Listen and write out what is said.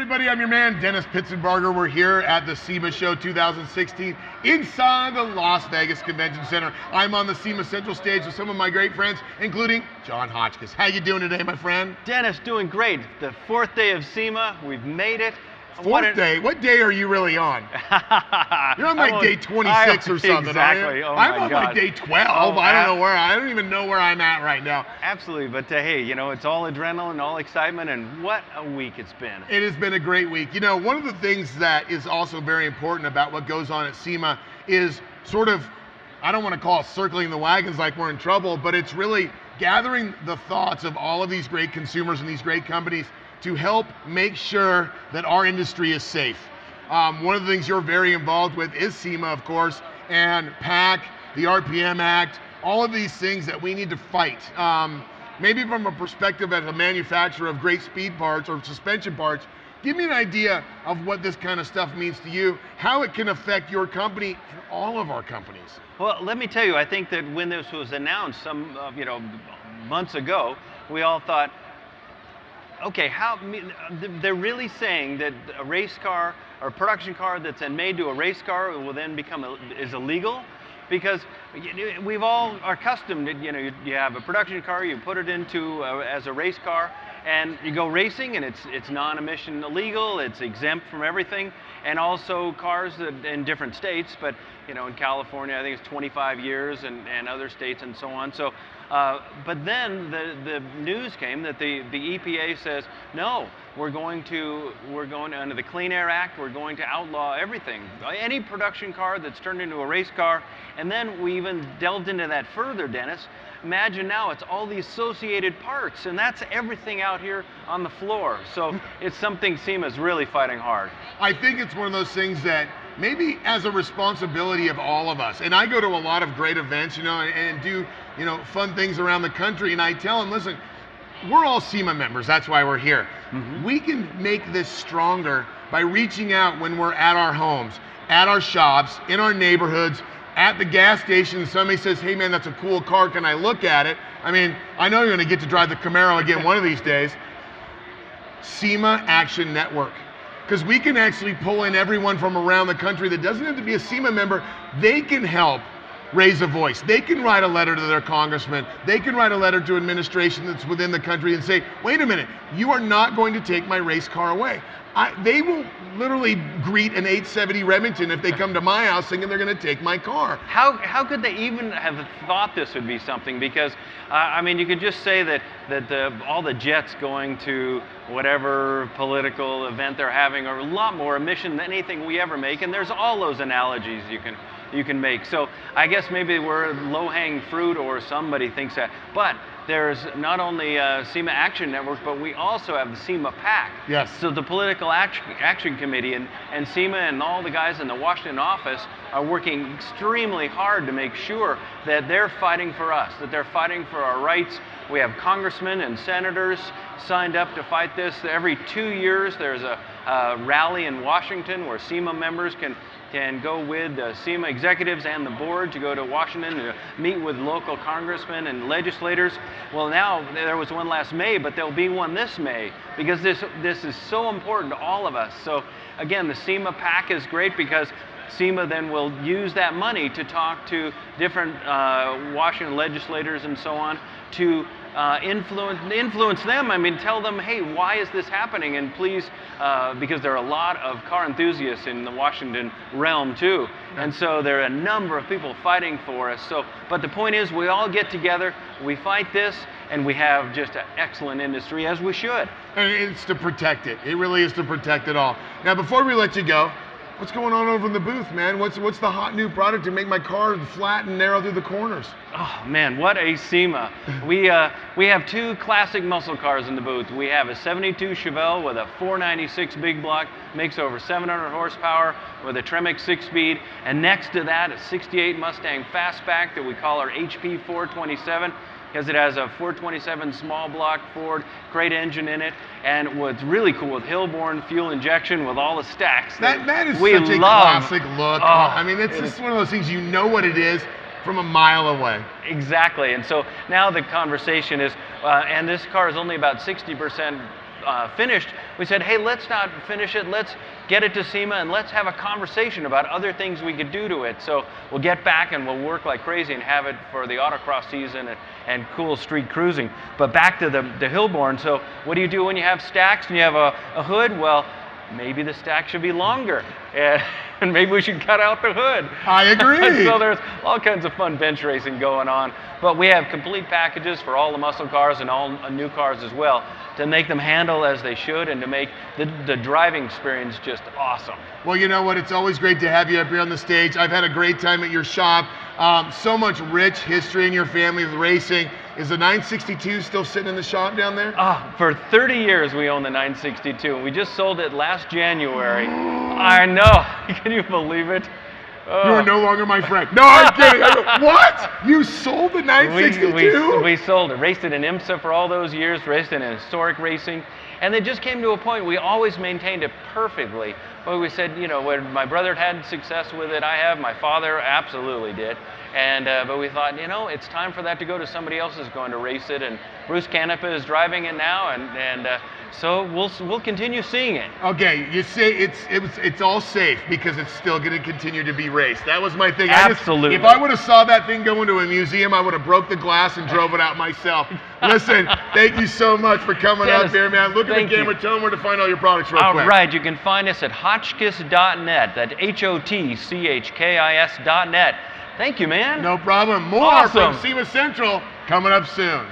everybody, I'm your man, Dennis Pittsenbarger. We're here at the SEMA Show 2016 inside the Las Vegas Convention Center. I'm on the SEMA Central stage with some of my great friends, including John Hotchkis. How you doing today, my friend? Dennis, doing great. The fourth day of SEMA, we've made it. Fourth day? What day are you really on? You're on like day 26 or something, exactly. aren't you? Oh I'm my on God. like day 12. I don't even know where I'm at right now. Absolutely, but hey, you know, it's all adrenaline, all excitement, and what a week it's been. It has been a great week. You know, one of the things that is also very important about what goes on at SEMA is sort of, I don't want to call it circling the wagons like we're in trouble, but it's really gathering the thoughts of all of these great consumers and these great companies to help make sure that our industry is safe. One of the things you're very involved with is SEMA, of course, and PAC, the RPM Act, all of these things that we need to fight. Maybe from a perspective as a manufacturer of great speed parts or suspension parts, give me an idea of what this kind of stuff means to you, how it can affect your company and all of our companies. Well, let me tell you, I think that when this was announced some, months ago, we all thought, okay, they're really saying that a race car or a production car that's then made to a race car will then become is illegal? Because we've all are accustomed to, you have a production car, you put it into as a race car, and you go racing, and it's non-emission illegal, it's exempt from everything, and also cars that in different states, but in California I think it's 25 years, and other states and so on. So, but then the news came that the EPA says no, we're going under the Clean Air Act, we're going to outlaw everything, any production car that's turned into a race car. And then we even delved into that further, Dennis. Imagine now it's all the associated parts, and that's everything out here on the floor. So it's something SEMA's really fighting hard. I think it's one of those things that maybe as a responsibility of all of us, and I go to a lot of great events, and do, fun things around the country, and I tell them, listen, we're all SEMA members, that's why we're here. Mm-hmm. We can make this stronger by reaching out when we're at our homes, at our shops, in our neighborhoods, at the gas station. Somebody says, hey man, that's a cool car, can I look at it? I mean, I know you're gonna get to drive the Camaro again one of these days. SEMA Action Network. Because we can actually pull in everyone from around the country that doesn't have to be a SEMA member. They can help raise a voice. They can write a letter to their congressman. They can write a letter to administration that's within the country and say, wait a minute, you are not going to take my race car away. They will literally greet an 870 Remington if they come to my house thinking they're going to take my car. How could they even have thought this would be something? Because I mean, you could just say that all the jets going to whatever political event they're having are a lot more emission than anything we ever make, and there's all those analogies you can make. So I guess maybe we're low-hanging fruit, or somebody thinks that. But there's not only SEMA Action Network, but we also have the SEMA PAC. Yes. So the Political Action Committee and SEMA and all the guys in the Washington office are working extremely hard to make sure that they're fighting for us, that they're fighting for our rights. We have congressmen and senators signed up to fight this. Every 2 years there's a rally in Washington where SEMA members can go with SEMA executives and the board to go to Washington to meet with local congressmen and legislators. Well, now there was one last May, but there'll be one this May, because this is so important to all of us. So again, the SEMA PAC is great because SEMA then will use that money to talk to different Washington legislators and so on to influence them. I mean, tell them, hey, why is this happening? And please, because there are a lot of car enthusiasts in the Washington realm too. And so there are a number of people fighting for us. So, but the point is, we all get together, we fight this, and we have just an excellent industry, as we should. And it's to protect it. It really is to protect it all. Now, before we let you go, what's going on over in the booth, man? What's the hot new product to make my car flat and narrow through the corners? Oh man, what a SEMA. We have two classic muscle cars in the booth. We have a 72 Chevelle with a 496 big block, makes over 700 horsepower with a Tremec 6-speed, and next to that a 68 Mustang Fastback that we call our HP 427. Because it has a 427 small block Ford crate engine in it, and what's really cool with Hillborn fuel injection with all the stacks. That is such a classic look. I mean, it's just one of those things, you know what it is from a mile away. Exactly, and so now the conversation is, and this car is only about 60% finished, we said, hey, let's not finish it. Let's get it to SEMA and let's have a conversation about other things we could do to it. So we'll get back and we'll work like crazy and have it for the autocross season and cool street cruising. But back to the Hillborn. So what do you do when you have stacks and you have a hood? Well, maybe the stack should be longer, and maybe we should cut out the hood. I agree. So there's all kinds of fun bench racing going on. But we have complete packages for all the muscle cars and all new cars as well to make them handle as they should and to make the driving experience just awesome. Well, you know what? It's always great to have you up here on the stage. I've had a great time at your shop. So much rich history in your family with racing. Is the 962 still sitting in the shop down there? For 30 years we own the 962. We just sold it last January. I know. Can you believe it? You are no longer my friend. No, I'm kidding. What? You sold the 962? We sold it. Raced it in IMSA for all those years, raced it in historic racing. And it just came to a point, we always maintained it perfectly. But we said, you know, when my brother had success with it, I have, my father absolutely did. And but we thought, you know, it's time for that to go to somebody else who's going to race it. And Bruce Canepa is driving it now, and so we'll continue seeing it. Okay, you say it's all safe because it's still going to continue to be raced. That was my thing. Absolutely. If I would have saw that thing go into a museum, I would have broke the glass and drove it out myself. Listen, thank you so much for coming out there, man. Look at the camera. Tell them where to find all your products real quick. All right, you can find us at hotchkis.net. That's HOTCHKIS.net. Thank you, man. No problem. More from SEMA Central coming up soon.